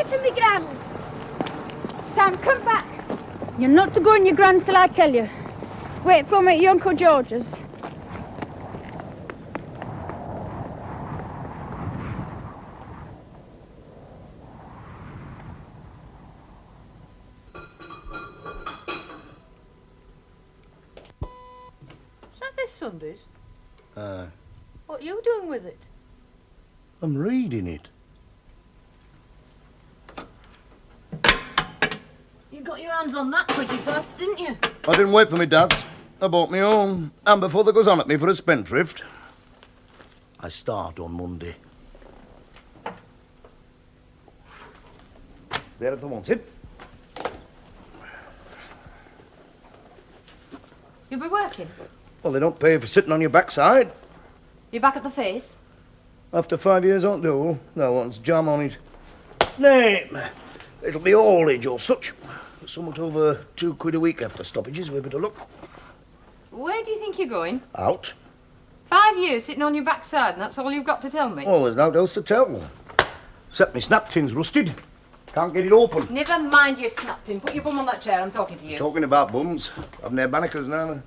to me grand. Sam, come back. You're not to go in your grand till I tell you. Wait for me at your Uncle George's. Is that this Sunday's? Aye. What are you doing with it? I'm reading it. You got your hands on that pretty fast, didn't you? I didn't wait for me dad's. I bought me own. And before they goes on at me for a spendthrift. I start on Monday. It's there if they want it. You'll be working? Well, they don't pay for sitting on your backside. You back at the face? After 5 years on do, no one's jam on it. Name. It'll be haulage or such. Somewhat over £2 a week after stoppages, with a bit of luck. Where do you think you're going? Out. 5 years sitting on your backside, and that's all you've got to tell me? Well, there's naught else to tell. Except me snap tin's rusted. Can't get it open. Never mind your snap tin. Put your bum on that chair, I'm talking to you. Talking about bums. I've no bannikers now.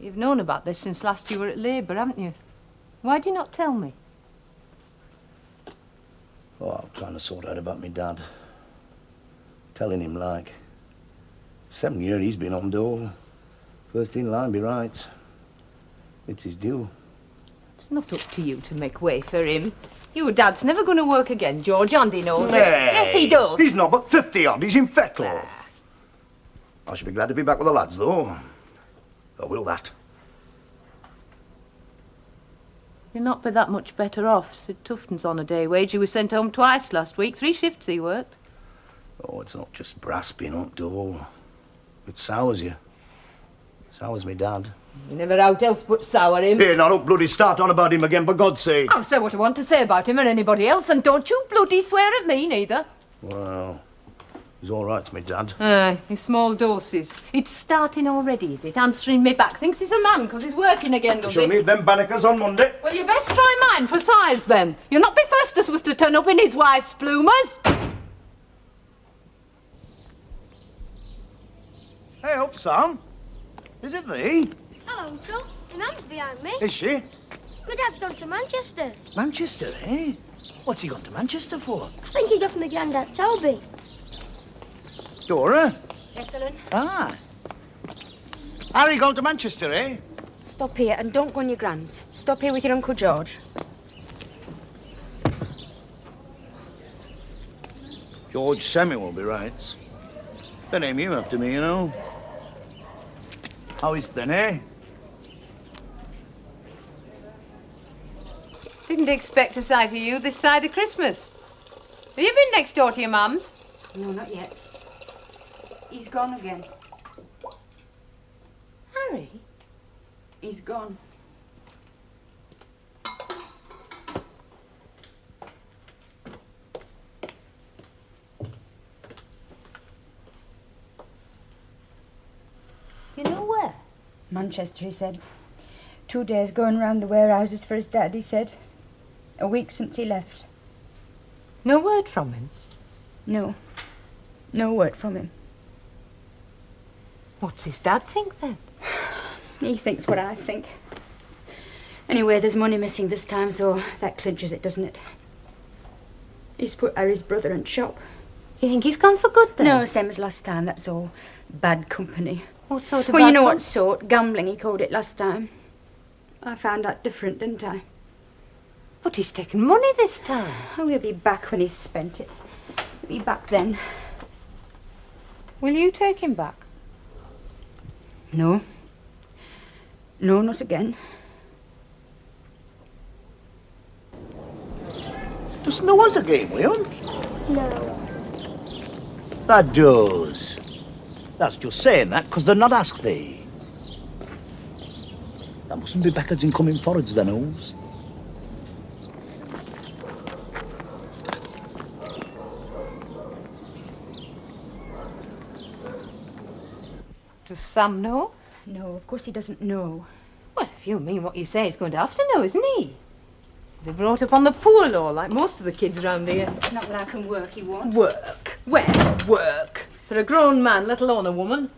You've known about this since last you were at Labour, haven't you? Why do you not tell me? Oh, I'm trying to sort out about me dad. Telling him, like. 7 years he's been on dole. First in line be right. It's his due. It's not up to you to make way for him. Your dad's never going to work again, George, and he knows it. Yes, he does. He's not but 50 odd. He's in fettle. I should be glad to be back with the lads, though. I will that. You'll not be that much better off. Sid Tufton's on a day wage. He was sent home twice last week. 3 shifts he worked. Oh, it's not just brass being on dole. It sours you. Sours me dad. You never out else but sour him. Here, now don't bloody start on about him again, for God's sake. I'll say what I want to say about him and anybody else, and don't you bloody swear at me, neither. Well, he's all right to me, Dad. Aye, in small doses. It's starting already, is it? Answering me back. Thinks he's a man because he's working again, does She'll he? need them bannikers on Monday. Well, you best try mine for size, then. You'll not be first as was to turn up in his wife's bloomers. Hey up, Sam. Is it thee? Hello, Uncle. Your mum's behind me. Is she? My dad's gone to Manchester. Manchester, eh? What's he gone to Manchester for? I think he's off my granddad Toby. Dora? Yes, Dylan? Ah. Harry gone to Manchester, eh? Stop here and don't go on your grands. Stop here with your Uncle George. George Samuel will be right. They name you after me, you know. How is it then, eh? Didn't expect a sight of you this side of Christmas. Have you been next door to your mum's? No, not yet. He's gone again. Harry? He's gone. You know where? Manchester, he said. 2 days going round the warehouses for his dad, he said. A week since he left. No word from him? No. No word from him. What's his dad think, then? He thinks what I think. Anyway, there's money missing this time, so that clinches it, doesn't it? He's put Harry's brother in shop. You think he's gone for good, then? No, same as last time, that's all. Bad company. What sort of Well, you bad know com- what sort. Gambling, he called it last time. I found out different, didn't I? But he's taken money this time. Oh, he'll be back when he's spent it. He'll be back then. Will you take him back? No. No, not again. Doesn't there want a game, William? No. That does. That's just saying that because they're not asked thee. That mustn't be backwards and coming forwards, then, Oles. Does Sam know? No, of course he doesn't know. Well, if you mean what you say, he's going to have to know, isn't he? They're brought up on the poor law, like most of the kids round here. Not that I can work, he won't. Work? Where? Work? For a grown man, let alone a woman.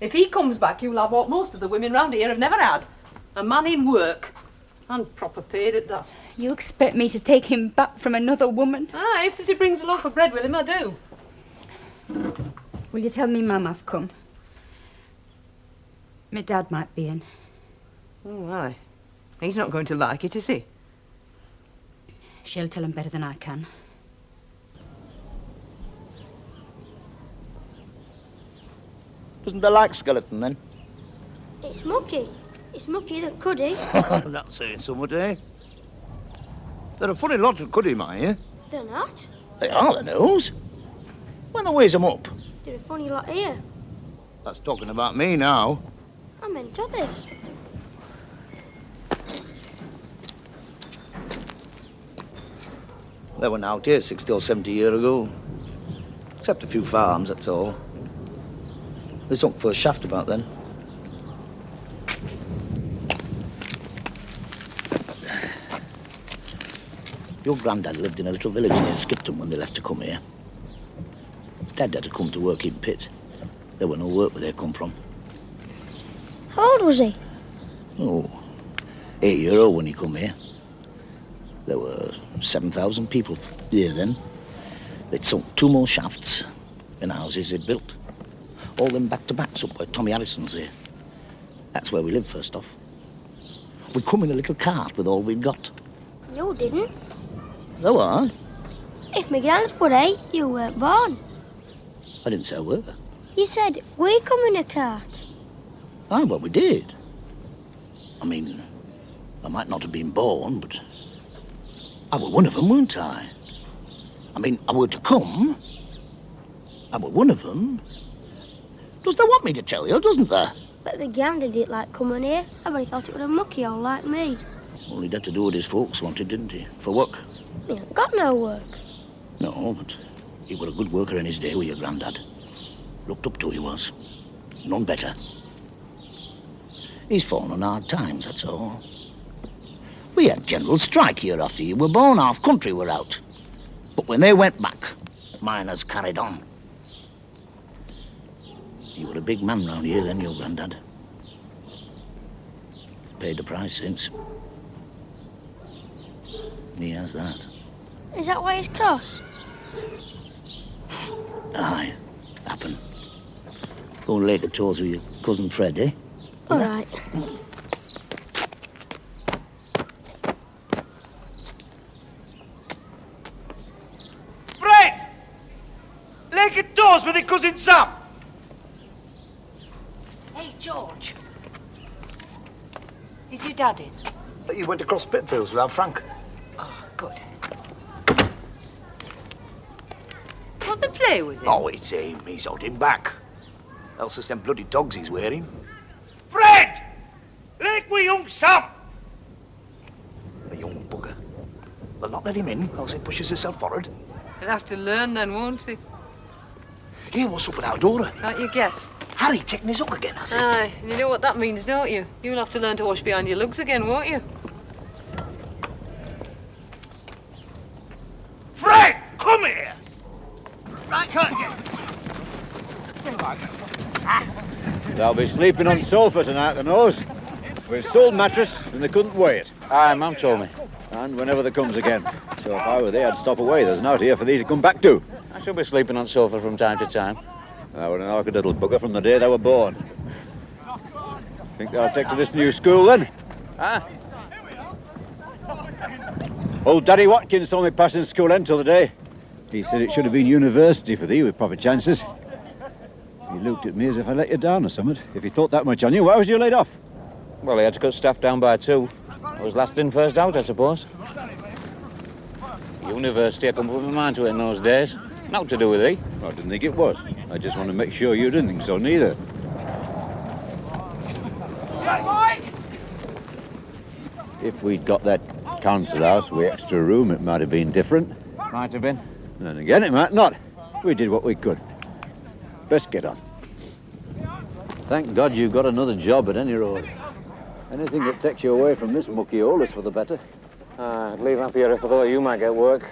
If he comes back, you'll have what most of the women round here have never had. A man in work. And proper paid at that. You expect me to take him back from another woman? Ah, if that he brings a loaf of bread with him, I do. Will you tell me Mum I've come? My dad might be in. Oh, aye. He's not going to like it, is he? She'll tell him better than I can. Doesn't they like Skellerton, then? It's mucky. It's mucky than Cuddy. That's saying somewhat, eh? They're a funny lot of Cuddy, my, eh? They're not. They are, the nose. When they weighs them up. They're a funny lot here. That's talking about me now. I meant others. They went out here 60 or 70 years ago. Except a few farms, that's all. They sunk for a shaft about then. Your granddad lived in a little village near Skellerton when they left to come here. His dad had to come to work in pit. There were no work where they come from. How old was he? Oh, 8-year-old when he come here. There were 7,000 people here then. They'd sunk 2 more shafts in houses they'd built. All them back-to-backs up where Tommy Harrison's here. That's where we lived first off. We come in a little cart with all we'd got. You didn't. There weren't. If my gran's put 8, you weren't born. I didn't say a word. You said we come in a cart. Ah, well, we did. I mean, I might not have been born, but I were one of them, weren't I? I mean, I were to come. I were one of them. Does they want me to tell you, doesn't they? But my gran didn't like coming here. Everybody thought it was a mucky all like me. Well, he'd had to do what his folks wanted, didn't he? For work. He ain't got no work. No, but he were a good worker in his day with your granddad. Looked up to he was. None better. He's fallen on hard times, that's all. We had general strike here after you were born. Half country were out. But when they went back, miners carried on. He were a big man round here then, your granddad. Paid the price since. He has that. Is that why he's cross? Aye, happen. Go and lake a tours with your cousin Fred, eh? All right. Fred! Lake at doors with your cousin Sam. Hey, George. Is your dad in? You went across Pitfields without Frank. Oh, good. Can't they play with him? Oh, it's him. He's holding back. Else it's them bloody dogs he's wearing. Fred! Lake with young Sam. A young bugger. They'll not let him in, else he pushes himself forward. He'll have to learn then, won't he? Here, what's up with our Dora? Can't you guess? Harry taking his hook again, has he? Aye, and you know what that means, don't you? You'll have to learn to wash behind your lugs again, won't you? Fred! Come here! Right, They'll be sleeping on sofa tonight, the nose. We've sold mattress and they couldn't weigh it. Aye, Mum told me. And whenever they comes again. So if I were there, I'd stop away. There's naught here for thee to come back to. I shall be sleeping on sofa from time to time. I were an awkward little bugger from the day they were born. Think they'll take to this new school then? Ah, Old Daddy Watkins saw me passing school end till the day. He said it should have been university for thee with proper chances. He looked at me as if I let you down or something. If he thought that much on you, why was you laid off? well, he had to cut staff down by 2. I was last in, first out, I suppose. University, I couldn't put my mind to it in those days. Nothing to do with thee. I didn't think it was. I just want to make sure you didn't think so, neither. If we'd got that council house with extra room, it might have been different. Might have been. Then again, it might not. We did what we could. Best get on. Thank God you've got another job at any road. Anything that takes you away from this mucky hole is for the better. I'd leave up here if I thought you might get work.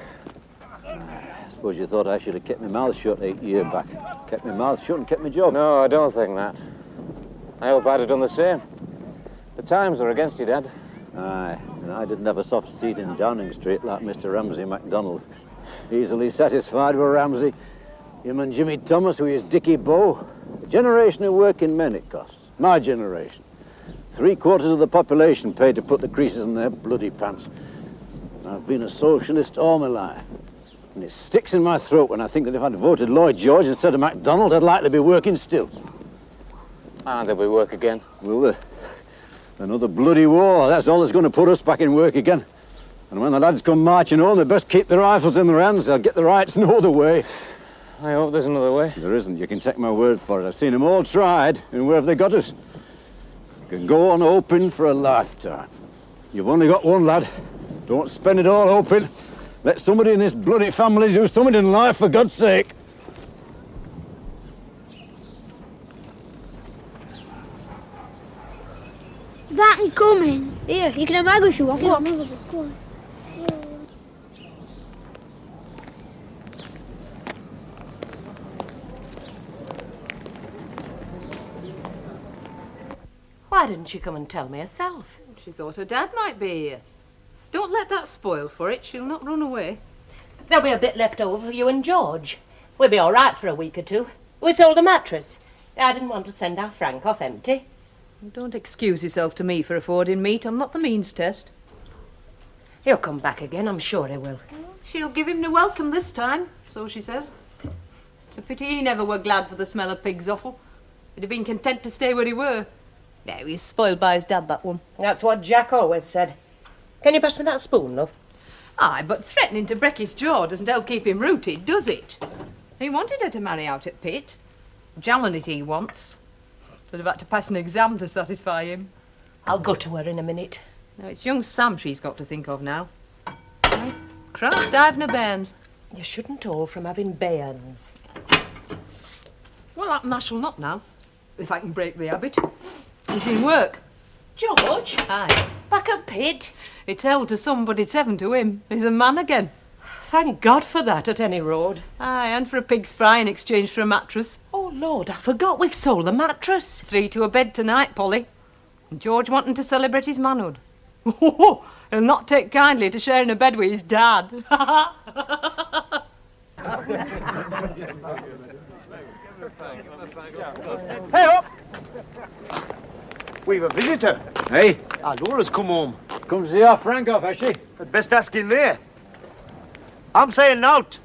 I suppose you thought I should have kept my mouth shut 8 years back. Kept my mouth shut and kept my job. No, I don't think that. I hope I'd have done the same. The times were against you, Dad. Aye, and I didn't have a soft seat in Downing Street like Mr. Ramsay MacDonald. Easily satisfied with Ramsay. Him and Jimmy Thomas with his Dickie Bow. A generation of working men it costs. My generation. 3/4 of the population paid to put the creases in their bloody pants. I've been a socialist all my life. And it sticks in my throat when I think that if I'd voted Lloyd George instead of MacDonald, I'd likely be working still. Ah, there'll be work again. Well, another bloody war. That's all that's going to put us back in work again. And when the lads come marching home, they best keep their rifles in their hands. They'll get the rights no other way. I hope there's another way. There isn't. You can take my word for it. I've seen them all tried, and where have they got us? You can go on hoping for a lifetime. You've only got one, lad. Don't spend it all hoping. Let somebody in this bloody family do something in life, for God's sake. That ain't coming. Here, you can have Maggie if you want. Go on. Why didn't she come and tell me herself? She thought her dad might be here. Don't let that spoil for it. She'll not run away. There'll be a bit left over for you and George. We'll be all right for a week or two. We sold a mattress. I didn't want to send our Frank off empty. Don't excuse yourself to me for affording meat. I'm not the means test. He'll come back again, I'm sure he will. She'll give him no welcome this time, so she says. It's a pity he never were glad for the smell of pig's offal. He'd have been content to stay where he were. No, he's spoiled by his dad, that one. That's what Jack always said. Can you pass me that spoon, love? Aye, but threatening to break his jaw doesn't help keep him rooted, does it? He wanted her to marry out at Pitt. Jallin' it he wants. Should have had to pass an exam to satisfy him. I'll go to her in a minute. Now, it's young Sam she's got to think of now. Christ, I've no bairns. You shouldn't all from having bairns. Well, I shall not now, if I can break the habit. He's in work. George? Aye. Back at Pitt? It's hell to some, but it's heaven to him. He's a man again. Thank God for that, at any road. Aye, and for a pig's fry in exchange for a mattress. Oh, Lord, I forgot we've sold the mattress. 3 to a bed tonight, Polly. And George wanting to celebrate his manhood. He'll not take kindly to sharing a bed with his dad. Hey up! We've a visitor. Hey? Our Dora's come home. Come to see our Frank off, has she? I'd best ask in there. I'm saying nought.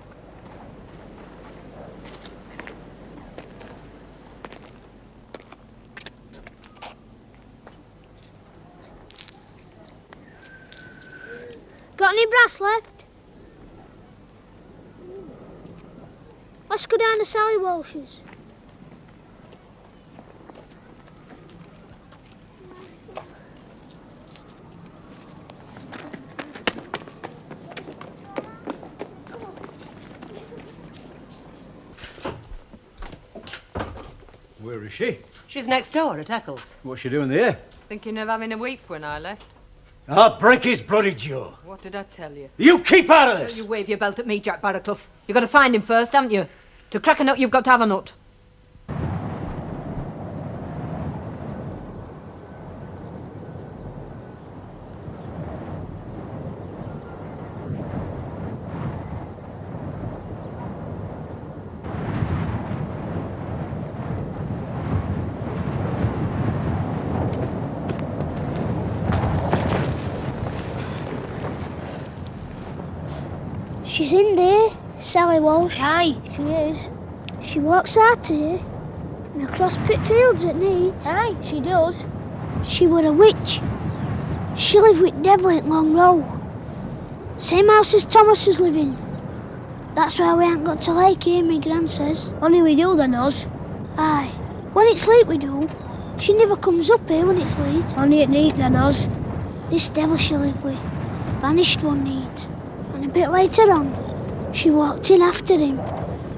Got any brass left? Let's go down to Sally Walsh's. Where is she? She's next door at Ethel's. What's she doing there? Thinking of having a week when I left. I'll break his bloody jaw. What did I tell you? You keep out of Don't this! you wave your belt at me, Jack Barraclough. You've got to find him first, haven't you? To crack a nut, you've got to have a nut. She's in there, Sally Walsh. Aye, she is. She walks out here and across pit fields at night. Aye, she does. She were a witch. She lived with Devil at Long Row. Same house as Thomas is living. That's why we ain't got to like here, my gran says. Only we do then, us. Aye. When it's late we do. She never comes up here when it's late. Only at night then, us. This devil she lived with vanished one night. And a bit later on, she walked in after him.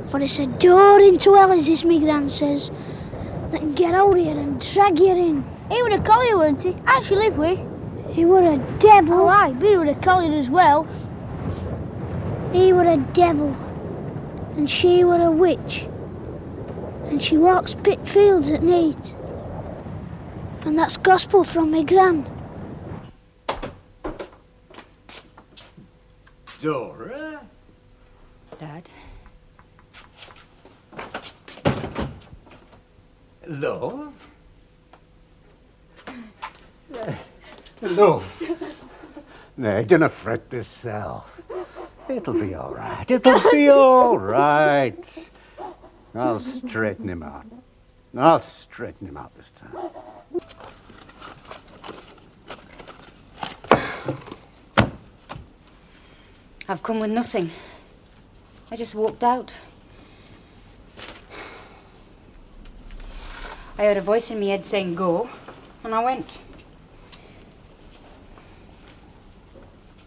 For it's a door into hell, as this my gran says, that can get out here and drag you in. He was a collie, weren't he? How'd she live with? He were a devil. Oh, aye, but he were a collier as well. He were a devil, and she were a witch. And she walks pit fields at night. And that's gospel from my gran. Dora? Dad? Love? Love? Nay, dinna fret thyself. It'll be all right. It'll be all right. I'll straighten him out. I'll straighten him out this time. I've come with nothing. I just walked out. I heard a voice in my head saying go, and I went.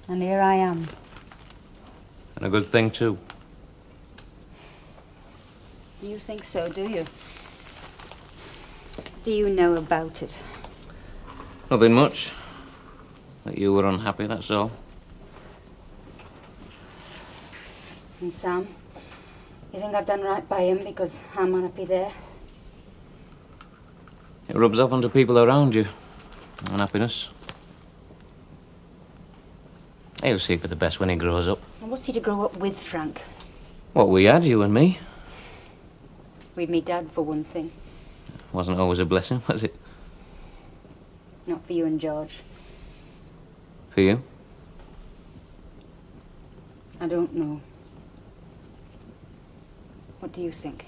And here I am. And a good thing, too. You think so, do you? Do you know about it? Nothing much. That you were unhappy, that's all. And Sam? You think I've done right by him because I'm unhappy there? It rubs off onto people around you. Unhappiness. He'll see for the best when he grows up. And what's he to grow up with, Frank? What we had, you and me. We'd me dad, for one thing. Wasn't always a blessing, was it? Not for you and George. For you? I don't know. What do you think?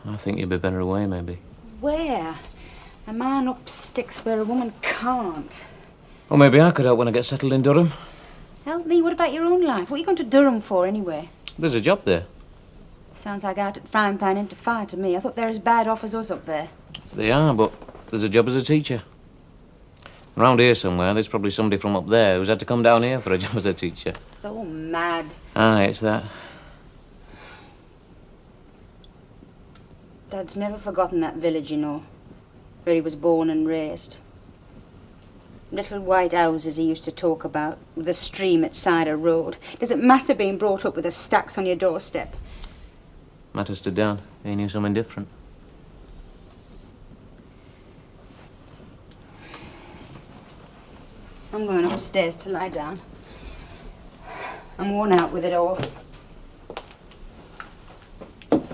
I think you'd be better away, maybe. Where? A man up sticks where a woman can't. Or maybe I could help when I get settled in Durham. Help me? What about your own life? What are you going to Durham for, anyway? There's a job there. Sounds like out at frying pan into fire to me. I thought they're as bad off as us up there. They are, but there's a job as a teacher. Around here somewhere, there's probably somebody from up there who's had to come down here for a job as a teacher. It's all mad. Aye, it's that. Dad's never forgotten that village, you know, where he was born and raised. Little white houses he used to talk about, with a stream at side a road. Does it matter being brought up with the stacks on your doorstep? Matters to Dad. He knew something different. I'm going upstairs to lie down. I'm worn out with it all.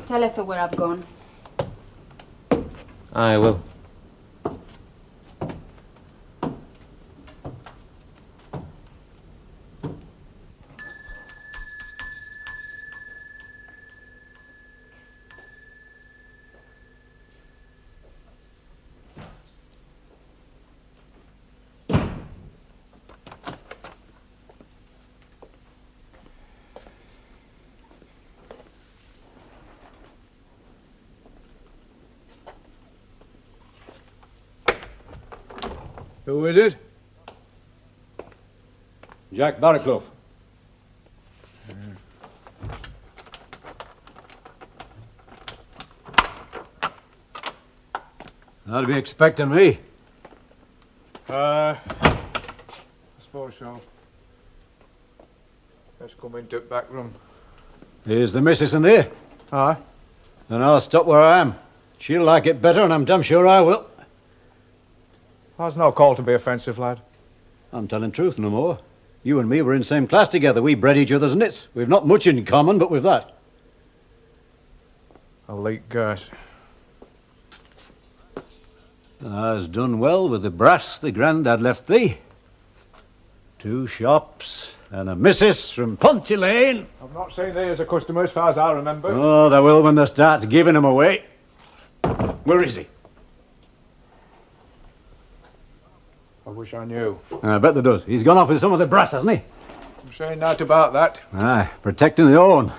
Tell Alethea where I've gone. I will. Who is it? Jack Barraclough. That'll be expecting me. I suppose so. Let's come into the back room. Is the missus in there? Aye. Then I'll stop where I am. She'll like it better, and I'm damn sure I will. That's no call to be offensive, lad. I'm telling truth, no more. You and me were in the same class together. We bred each other's nits. We've not much in common, but with that. A leak gas. Tha's done well with the brass the grandad left thee. 2 shops and a missus from Ponty Lane. I've not seen thee as a customer as far as I remember. Oh, they will when they start giving 'em away. Where is he? I wish I knew. I bet they does. He's gone off with some of the brass, hasn't he? I'm saying naught about that. Aye, protecting the own.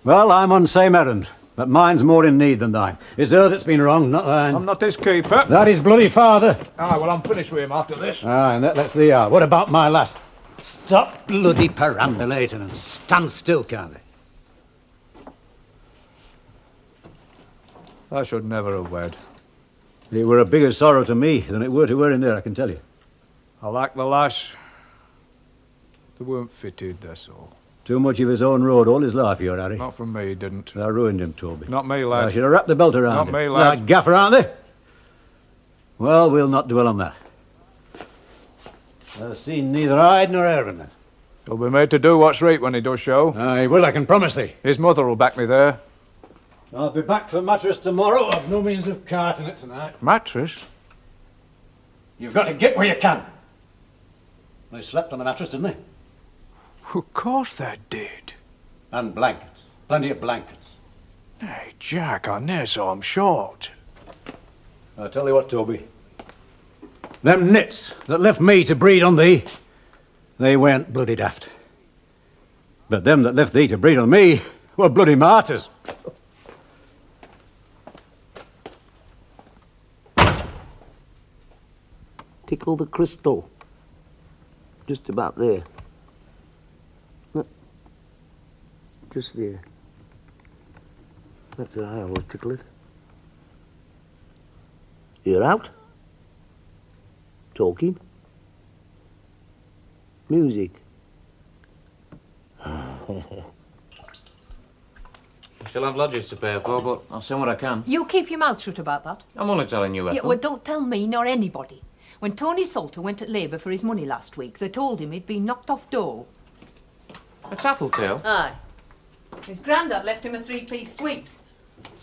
Well, I'm on same errand, but mine's more in need than thine. It's her that's been wrong, not thine. I'm not his keeper. That is bloody father. Aye, well, I'm finished with him after this. Aye, and that's the yard. What about my lass? Stop bloody perambulating and stand still, can't they? I should never have wed. It were a bigger sorrow to me than it were to her in there, I can tell you. I like the lass. They weren't fitted, that's all. Too much of his own road all his life, your Harry. Not from me, he didn't. I ruined him, Toby. Not me, lad. I should have wrapped the belt around Not him. me, lad. Like gaffer, aren't they? Well, we'll not dwell on that. I've seen neither hide nor hair in that. He'll be made to do what's right when he does show. Aye, well, I can promise thee. His mother will back me there. I'll be back for mattress tomorrow. I've no means of carting it tonight. Mattress? You've got to get where you can. They slept on the mattress, didn't they? Of course they did. And blankets. Plenty of blankets. Hey, Jack, I near saw him short. I'll tell you what, Toby. Them nits that left me to breed on thee, they weren't bloody daft. But them that left thee to breed on me were bloody martyrs. Tickle the crystal. Just about there. Look. Just there. That's how I always tickle it. You're out. Talking. Music. She'll have lodgers to pay for, but I'll send what I can. You keep your mouth shut about that. I'm only telling you, Ethel. Yeah, well, don't tell me nor anybody. When Tony Salter went at labour for his money last week, they told him he'd been knocked off dole. A tattletale? Aye. His grandad left him a three-piece suite.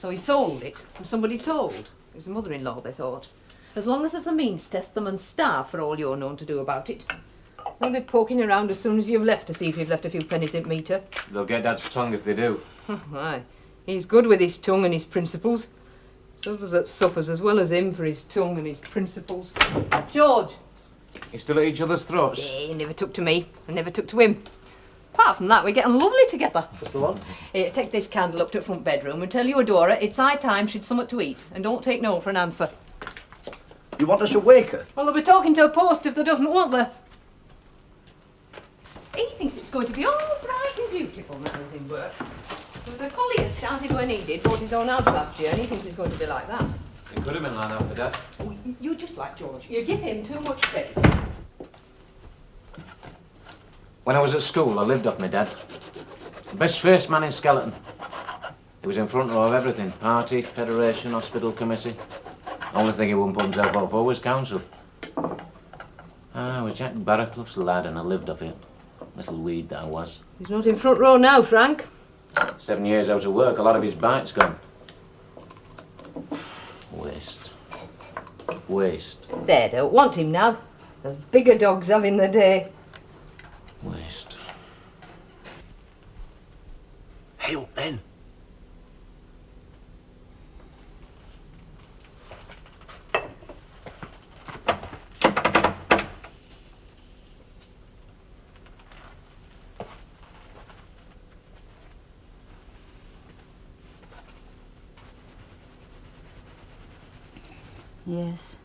So he sold it, and somebody told. It was a mother-in-law, they thought. As long as there's a means test, them and starve for all you're known to do about it. They'll be poking around as soon as you've left to see if you've left a few pennies in meter. They'll get Dad's tongue if they do. Aye. He's good with his tongue and his principles. There's others that suffers as well as him for his tongue and his principles. George! You still at each other's throats? Yeah, he never took to me. I never took to him. Apart from that, we're getting lovely together. Just the one. Here, take this candle up to the front bedroom and tell your Dora it's high time she'd somewhat to eat. And don't take no for an answer. You want us to wake her? Well, they'll be talking to a post if there doesn't, won't they? He thinks it's going to be all bright and beautiful now he's in work. There was a collier started when he did, bought his own house last year, and he thinks it's going to be like that. It could have been like that for Dad. Oh, you're just like George. You give him too much credit. When I was at school, I lived off my dad. The best-faced man in Skellerton. He was in front row of everything. Party, federation, hospital committee. The only thing he wouldn't put himself up for was council. I was Jack Barraclough's lad and I lived off it. Little weed that I was. He's not in front row now, Frank. 7 years out of work, a lot of his bite's gone. Waste. Waste. They don't want him now. There's bigger dogs having the day. Waste. Hey, up, Ben. Yes.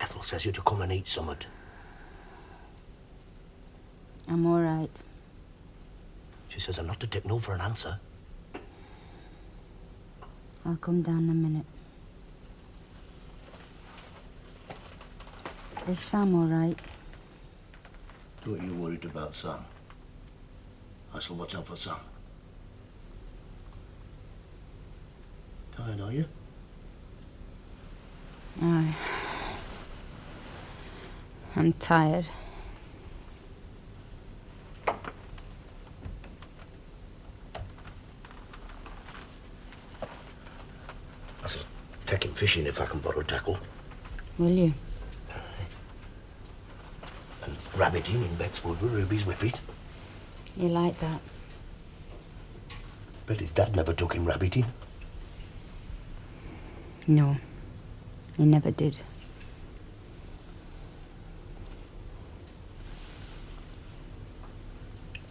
Ethel says you to come and eat something. I'm all right. She says I'm not to take no for an answer. I'll come down in a minute. Is Sam all right? Don't you worried about Sam. I shall watch out for Sam. Tired, are you? Aye. I'm tired. I shall take him fishing if I can borrow tackle. Will you? And rabbiting in Bexwood with Ruby's whippet. You like that? Bet his dad never took him rabbiting. No. He never did.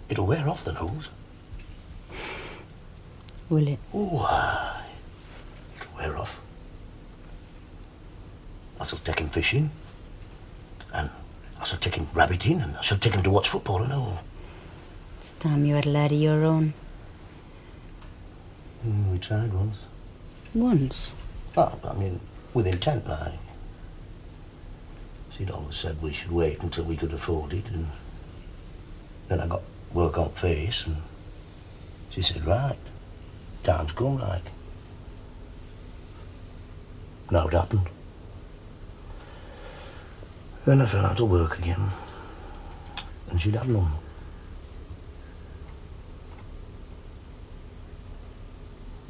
It'll wear off the nose. Will it? Oh, aye. It'll wear off. I shall take him fishing. And I shall take him rabbiting. And I shall take him to watch football and all. It's time you had a lad of your own. We tried once. Once? Oh, I mean, with intent, like. She'd always said we should wait until we could afford it, and then I got work on face, and she said, right, time's come, like. Now it happened. Then I fell out of work again, and she'd had none.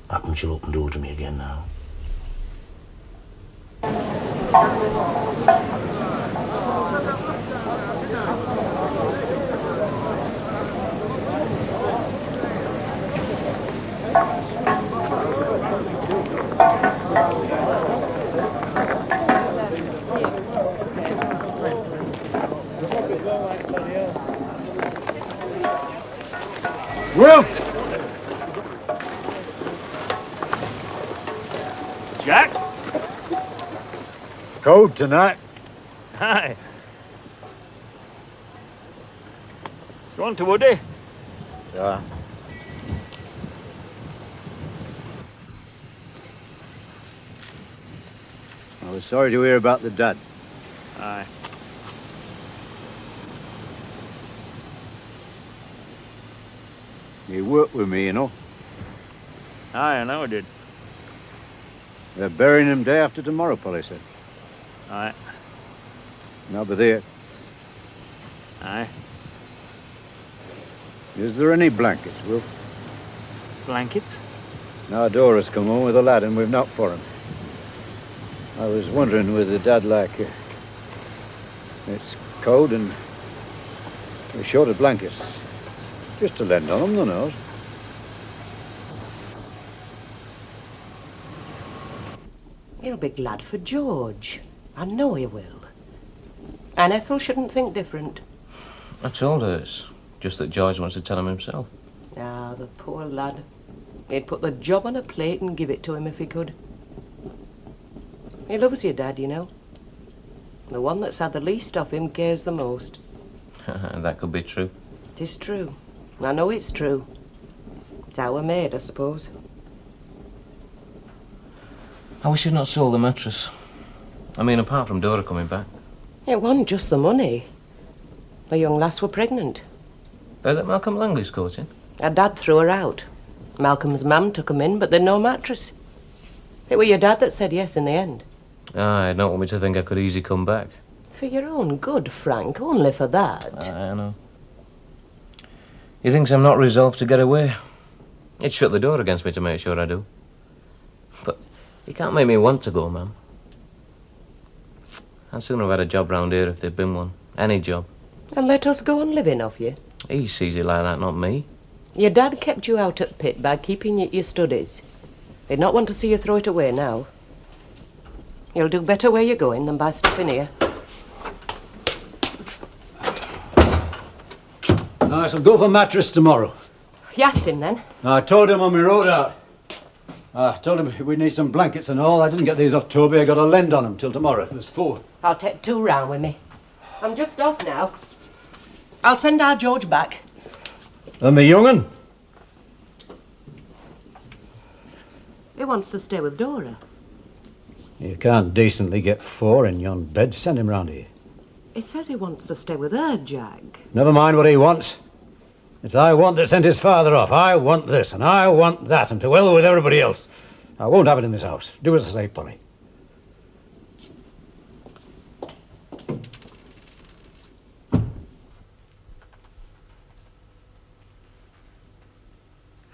Happen she'll open the door to me again now. Will! Jack? Cold tonight. Hi. You want to Woody? Yeah. I was sorry to hear about the dad. Aye. He worked with me, you know. Aye, I know I did. They're burying him day after tomorrow, Polly said. Aye. And I'll be there. Aye. Is there any blankets, Will? Blankets? Now Dora's come home with a lad and we've knocked for him. I was wondering with the dad like... it's cold and we're short of blankets. Just to lend on them, the nose. He'll be glad for George. I know he will. And Ethel shouldn't think different. I told her it's just that George wants to tell him himself. Ah, the poor lad. He'd put the job on a plate and give it to him if he could. He loves your dad, you know. The one that's had the least of him cares the most. That could be true. It is true. I know it's true. It's how we're made, I suppose. I wish you'd not sold the mattress. I mean, apart from Dora coming back. It wasn't just the money. The young lass were pregnant. That Malcolm Langley's coaching? Her dad threw her out. Malcolm's mum took him in, but they'd no mattress. It were your dad that said yes in the end. Aye, don't want me to think I could easy come back. For your own good, Frank, only for that. I know. He thinks I'm not resolved to get away. He'd shut the door against me to make sure I do. But he can't make me want to go, ma'am. I'd sooner have had a job round here if there'd been one. Any job. And let us go on living off you. He sees it like that, not me. Your dad kept you out at pit by keeping you at your studies. He'd not want to see you throw it away now. You'll do better where you're going than by stopping here. I shall go for mattress tomorrow. You asked him then? I told him on my road out. I told him we'd need some blankets and all. I didn't get these off Toby. I got a lend on them till tomorrow. There's 4. I'll take 2 round with me. I'm just off now. I'll send our George back. And the young'un? He wants to stay with Dora. You can't decently get 4 in yon bed. Send him round here. He says he wants to stay with her, Jack. Never mind what he wants. It's I want that sent his father off. I want this and I want that, and to hell with everybody else. I won't have it in this house. Do as I say, Polly.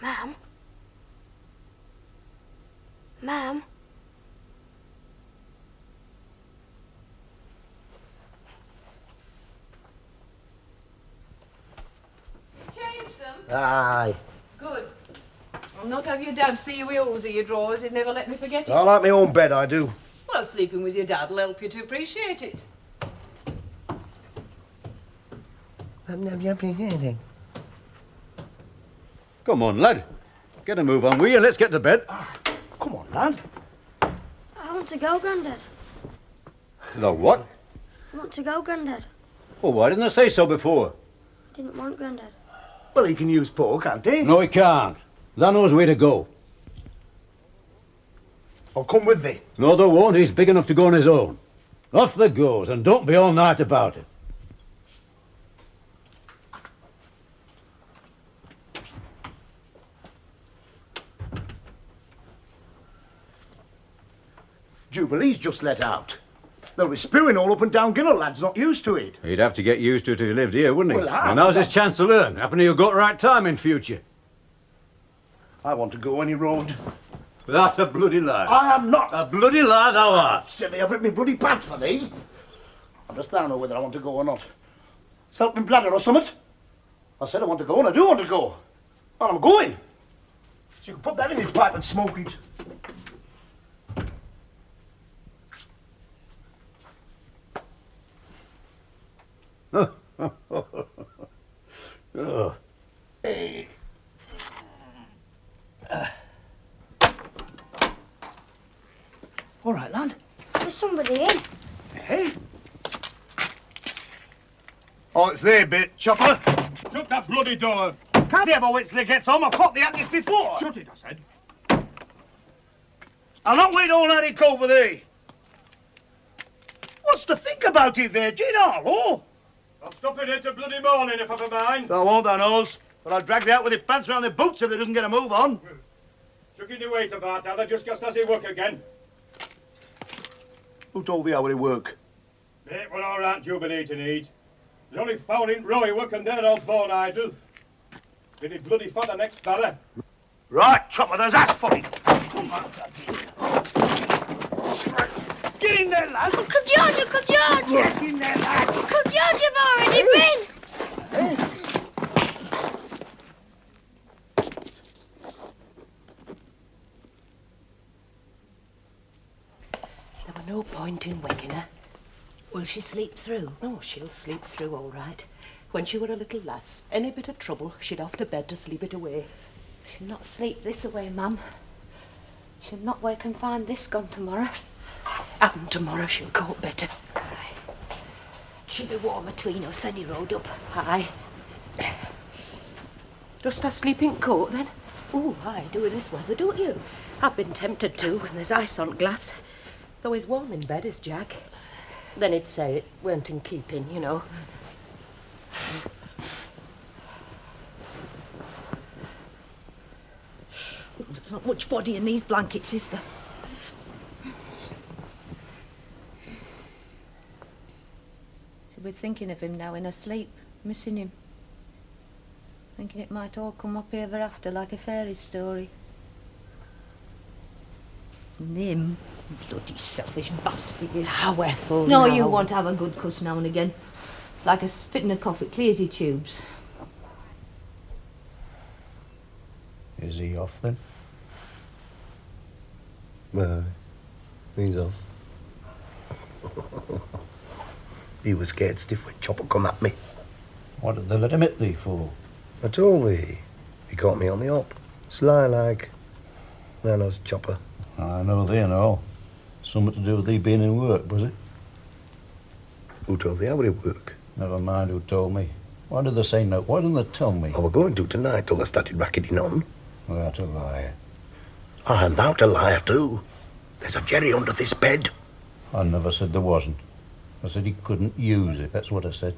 Ma'am? Ma'am? Aye. Good. I'll not have your dad see you with holes in your drawers. He'd never let me forget it. I like my own bed, I do. Well, sleeping with your dad'll help you to appreciate it. Have you appreciated anything? Come on, lad. Get a move on, will you? Let's get to bed. Come on, lad. I want to go, Grandad. The what? I want to go, Grandad. Well, why didn't I say so before? Didn't want Grandad. Well, he can use Paul, can't he? No, he can't. Lad knows where to go. I'll come with thee. No, there won't. He's big enough to go on his own. Off there goes, and don't be all night about it. Jubilee's just let out. They'll be spewing all up and down Ginnell, lad's not used to it. He'd have to get used to it if he lived here, wouldn't he? Well, and now's his chance to learn. Happen he'll go at the right time in future. I want to go any road. That's a bloody lie. I am not. A bloody lie thou art. Silly, I've ripped me bloody pants for thee. I just don't know whether I want to go or not. Felt me bladder or something. I said I want to go, and I do want to go. And I'm going. So you can put that in his pipe and smoke it. Oh. Hey. All right, lad. There's somebody in. Hey. Oh, it's there, bit. Chopper. Shut that bloody door. Can't ever wait till he gets home. I've caught the at this before. Shut it, I said. I'll not wait all night in cold for thee. What's to think about it there, Gin Harlow? I'll stop it here till bloody morning if I've a mind. I won't, thou knows. But I'll drag thee out with his pants round the boots if they doesn't get a move on. Chucking the weight about how they just as he work again. Who told thee how would it work? Mate, we're all right Jubilee to need. There's only four in Roy working there all born idle. Did he bloody for the next barra? Right, Chopper, there's ass for it. Come on, get in there, lad. Uncle George, Uncle George! Get in there, lad. Uncle George, you've already been! There were no point in waking her. Will she sleep through? Oh, she'll sleep through all right. When she were a little lass, any bit of trouble, she'd off to bed to sleep it away. She'll not sleep this away, Mum. She'll not wake and find this gone tomorrow. And tomorrow she'll cope better. Aye. She'll be warm between us any road up. Aye. Dost thou sleep in coat, then? Oh, I do this weather, don't you? I've been tempted to when there's ice on glass. Though he's warm in bed, is Jack. Then he'd say it weren't in keeping, you know. There's not much body in these blankets, sister. She'll be thinking of him now in her sleep, missing him. Thinking it might all come up ever after like a fairy story. And him, bloody selfish bastard he is. Now, Ethel, No, now. you want to have a good cuss now and again. Like a spit in a cough, it clears your tubes. Is he off then? No, he's off. He was scared stiff when Chopper come at me. What did they let him hit thee for? I told thee. He caught me on the hop. Sly like. Now knows Chopper. I know they know. Something to do with thee being in work, was it? Who told thee how would it work? Never mind who told me. Why did they say no? Why didn't they tell me? I were going to tonight till they started racketing on. That's a lie. And thou'rt a liar too. There's a jerry under this bed. I never said there wasn't. I said he couldn't use it. That's what I said.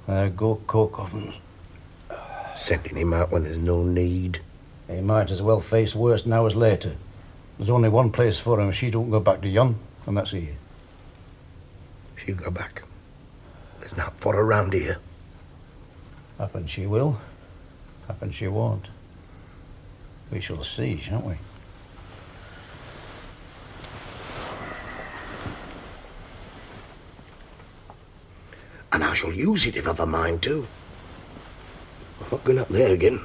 There go coke ovens. Sending him out when there's no need. He might as well face worse now as later. There's only one place for him if she don't go back to yon, and that's here. She'll go back. There's not for her round here. Happen she will. Happen she won't. We shall see, shan't we? And I shall use it if I've a mind to. I'm not going up there again.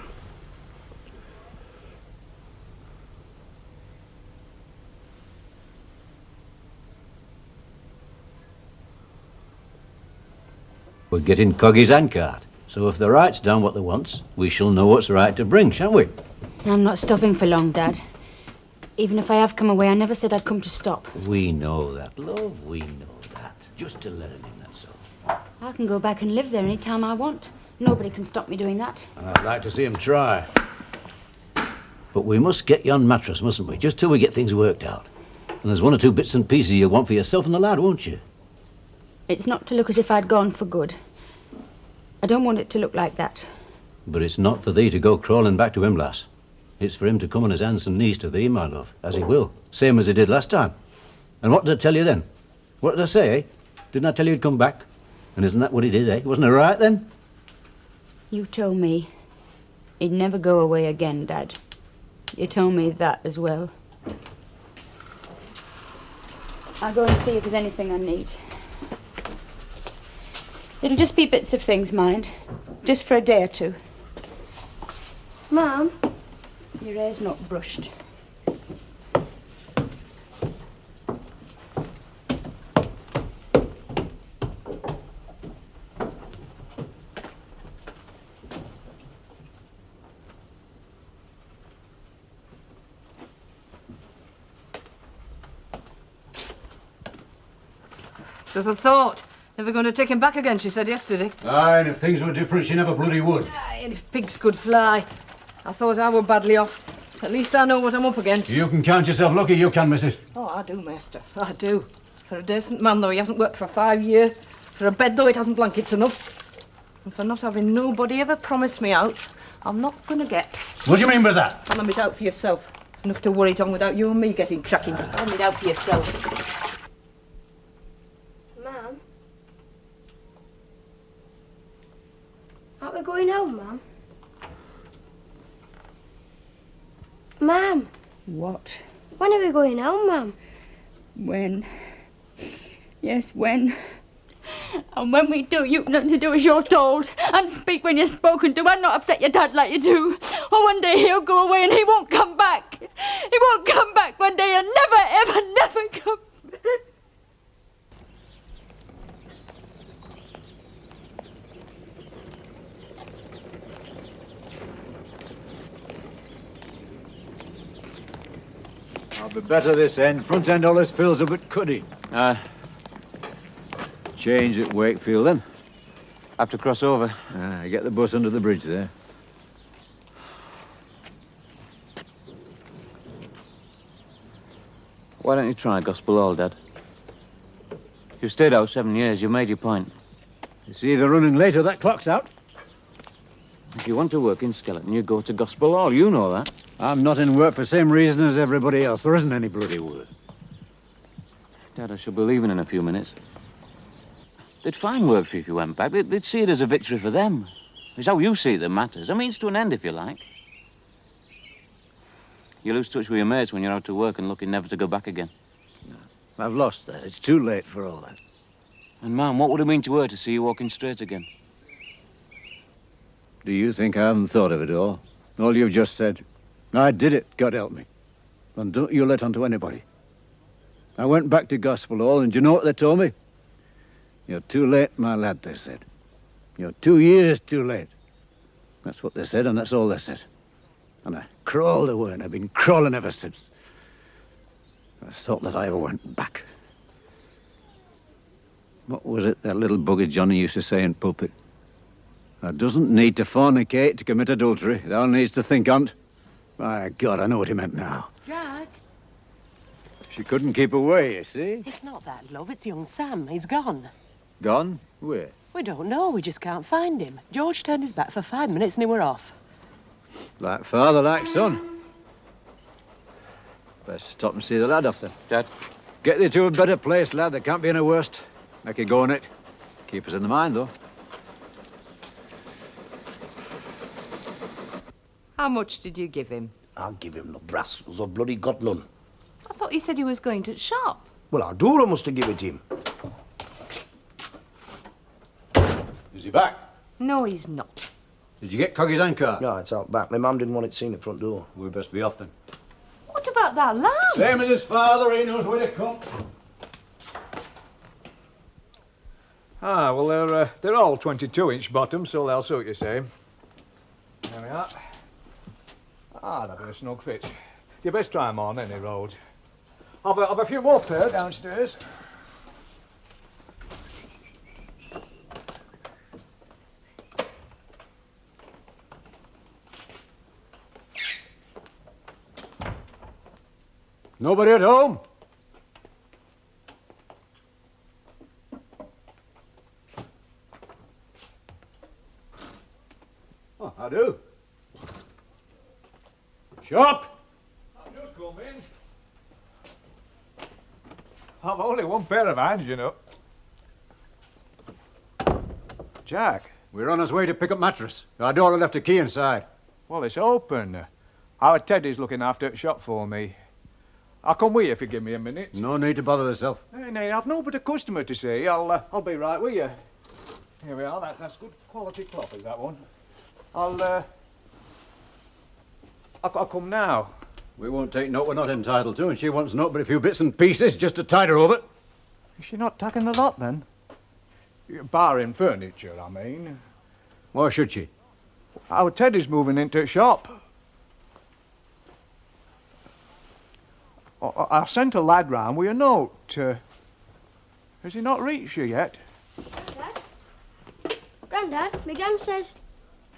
We're getting coggies and cart. So if the right's done what they wants, we shall know what's right to bring, shan't we? I'm not stopping for long, Dad. Even if I have come away, I never said I'd come to stop. We know that, love, we know that. Just to learning, that's all. I can go back and live there any time I want. Nobody can stop me doing that. I'd like to see him try. But we must get you on mattress, mustn't we? Just till we get things worked out. And there's one or two bits and pieces you'll want for yourself and the lad, won't you? It's not to look as if I'd gone for good. I don't want it to look like that. But it's not for thee to go crawling back to him, lass. It's for him to come on his hands and knees to thee, my love, as he will. Same as he did last time. And what did I tell you then? What did I say, eh? Didn't I tell you he'd come back? And isn't that what he did, eh? Wasn't it right then? You told me he'd never go away again, Dad. You told me that as well. I'll go and see if there's anything I need. It'll just be bits of things, mind. Just for a day or two. Mum? Your hair's not brushed. There's a thought. Never going to take him back again, she said yesterday. Aye, and if things were different, she never bloody would. Aye, and if pigs could fly. I thought I were badly off. At least I know what I'm up against. You can count yourself lucky, you can, missus. Oh, I do, master. I do. For a decent man, though he hasn't worked for 5 years. For a bed, though it hasn't blankets enough. And for not having nobody ever promised me out, I'm not going to get. What do you mean by that? Hand it out for yourself. Enough to worry it on without you and me getting cracking. Hand it out for yourself. Mum? Aren't we going home, Mum? Mum? What? When are we going home, Mum? When? Yes, when? And when we do, you've nothing to do as you're told. And speak when you're spoken to, and not upset your dad like you do. Or one day he'll go away and he won't come back. He won't come back one day and never, ever, never come back. I'll be better this end. Front end always fills a bit cuddy. Change at Wakefield then. Have to cross over. Get the bus under the bridge there. Why don't you try Gospel Hall, Dad? You've stayed out 7 years. You've made your point. It's either running late or that clock's out. If you want to work in Skellerton, you go to Gospel Hall. You know that. I'm not in work for the same reason as everybody else. There isn't any bloody work. Dad, I shall be leaving in a few minutes. They'd find work for you if you went back. They'd see it as a victory for them. It's how you see it that matters. A means to an end, if you like. You lose touch with your mates when you're out to work and looking never to go back again. I've lost that. It's too late for all that. And, Mum, what would it mean to her to see you walking straight again? Do you think I haven't thought of it all? All you've just said. I did it, God help me. And don't you let on to anybody. I went back to Gospel Hall, and do you know what they told me? You're too late, my lad, they said. You're 2 years too late. That's what they said, and that's all they said. And I crawled away, and I've been crawling ever since. I thought that I went back. What was it that little bugger Johnny used to say in pulpit? Thou doesn't need to fornicate to commit adultery. Thou needs to think on't. My God, I know what he meant now. Jack? She couldn't keep away, you see? It's not that, love. It's young Sam. He's gone. Gone? Where? We don't know. We just can't find him. George turned his back for 5 minutes and he were off. Like father, like son. Best stop and see the lad off then. Dad? Get thee to a better place, lad. There can't be any worst. Make you go on it. Keep us in the mind, though. How much did you give him? I'll give him no brass. I've bloody got none. I thought you said he was going to the shop. Well, our Dora must have given it him. Is he back? No, he's not. Did you get Coggy's handcart? No, it's out back. My mum didn't want it seen at front door. We'd best be off then. What about that lamb? Same as his father, he knows where to come. Ah, well, they're all 22-inch bottoms, so they'll suit you same. There we are. Ah, that'll be a snug fit. You best try 'em on any road. I've a few more pair downstairs. Nobody at home? Oh, I do. Shop! I've just come in. I've only one pair of hands, you know. Jack. We're on our way to pick up mattress. Our Dora left a key inside. Well, it's open. Our Teddy's looking after the shop for me. I'll come with you if you give me a minute. No need to bother yourself. Nay, I've no but a customer to see. I'll be right with you. Here we are. That's good quality cloth, is that one? I'll come now. We won't take note we're not entitled to, and she wants note but a few bits and pieces just to tide her over. Is she not taking the lot, then? Barring furniture, I mean. Why should she? Our Teddy's moving into the shop. I sent a lad round with a note. Has he not reached you yet? Grandad, my gran says...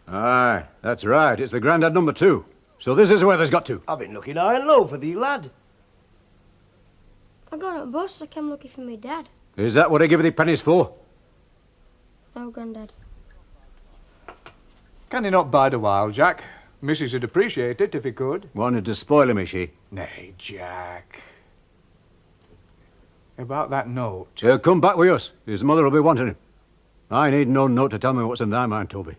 Aye, that's right. It's the Grandad number 2. So this is where there's got to. I've been looking high and low for thee, lad. I got on a bus, I came looking for my dad. Is that what I give thee pennies for? No, Grandad. Can you not bide a while, Jack? Mrs. would appreciate it if he could. Wanted to spoil him, is she? Nay, Jack. About that note. He'll come back with us. His mother will be wanting him. I need no note to tell me what's in thy mind, Toby.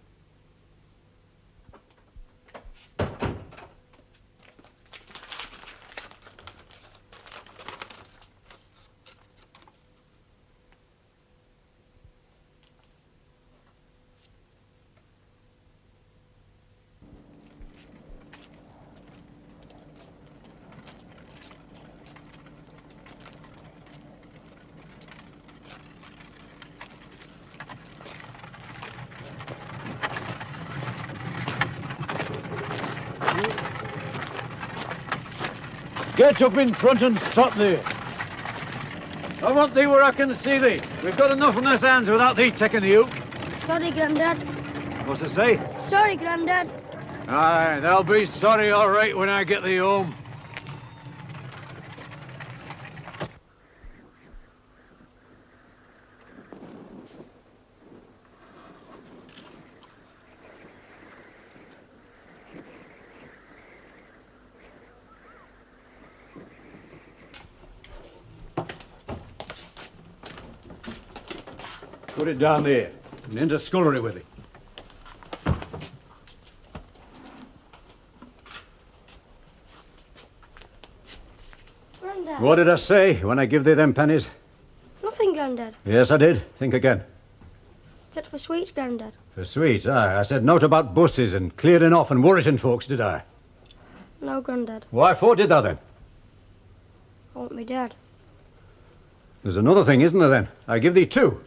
Get up in front and stop there. I want thee where I can see thee. We've got enough on us hands without thee taking the yoke. Sorry, Grandad. What's to say? Sorry, Grandad. Aye, they'll be sorry all right when I get thee home. Put it down there and into scullery with it. Grandad. What did I say when I give thee them pennies? Nothing, Grandad. Yes, I did. Think again. Except for sweets, Grandad. For sweets, aye. I said naught about buses and clearing off and worriting folks, did I? No, Grandad. Why for did I then? I want me dad. There's another thing, isn't there then? I give thee 2.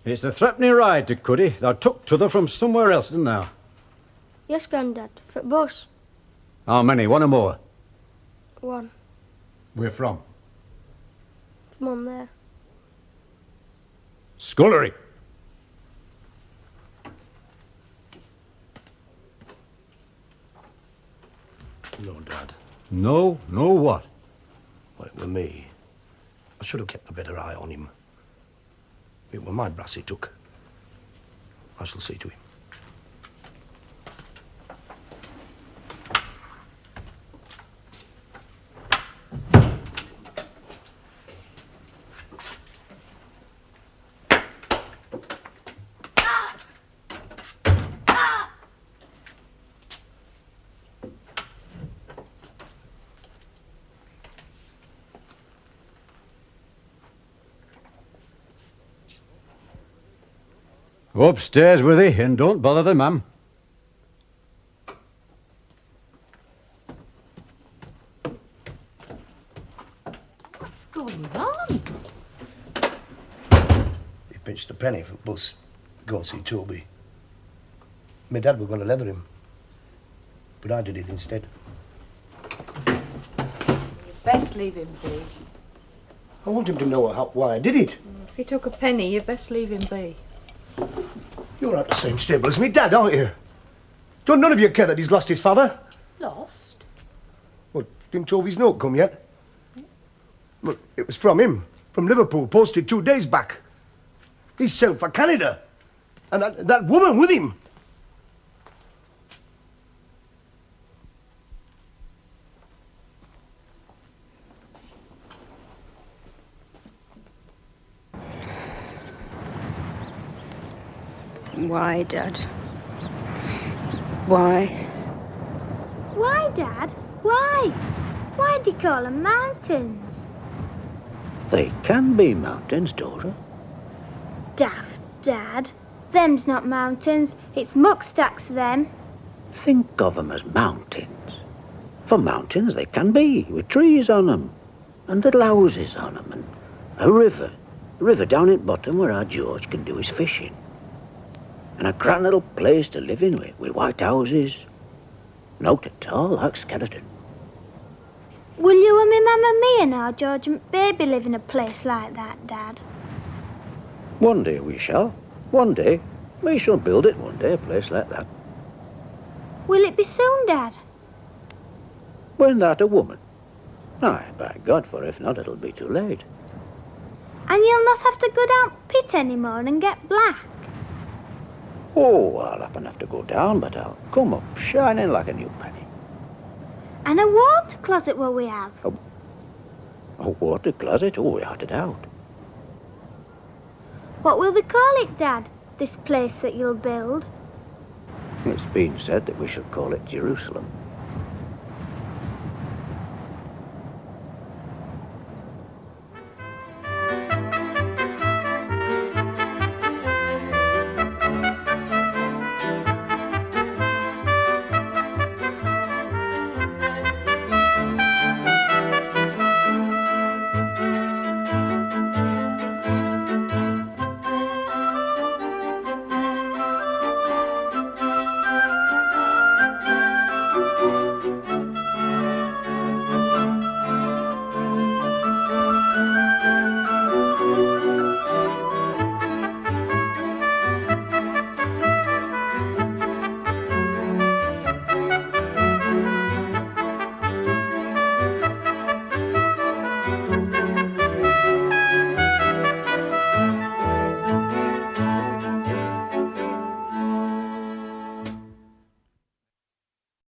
It's a threepenny ride to Cuddy. Thou took t'other from somewhere else, didn't thou? Yes, Grandad. For the bus. How many? One or more? 1. Where from? From on there. Scullery. No, Dad. No? No what? Well, it were me. I should have kept a better eye on him. It were my brass he took. I shall see to him. Upstairs with thee, and don't bother the ma'am. What's going on? He pinched a penny for the bus. Go and see Toby. My dad were going to leather him. But I did it instead. You best leave him be. I want him to know why I did it. If he took a penny, you best leave him be. You're out the same stable as me dad, aren't you? Don't none of you care that he's lost his father? Lost? Well, didn't Toby's note come yet? Well, it was from him, from Liverpool, posted 2 days back. He's sailed for Canada. And that woman with him. Why, Dad? Why? Why, Dad? Why? Why do you call them mountains? They can be mountains, Dora. Daft, Dad. Them's not mountains. It's muckstacks, them. Think of 'em as mountains. For mountains they can be, with trees on 'em, and little houses on 'em, and a river down at bottom where our George can do his fishing. And a grand little place to live in with white houses. Not at all like Skellerton. Will you and me mum and me and our George and baby live in a place like that, Dad? One day we shall. One day. We shall build it one day, a place like that. Will it be soon, Dad? When that a woman? Aye, by God, for if not, it'll be too late. And you'll not have to go down pit anymore and get black? Oh, I'll happen have to go down, but I'll come up shining like a new penny. And a water closet will we have? A water closet? Oh, without a doubt. What will they call it, Dad, this place that you'll build? It's been said that we shall call it Jerusalem.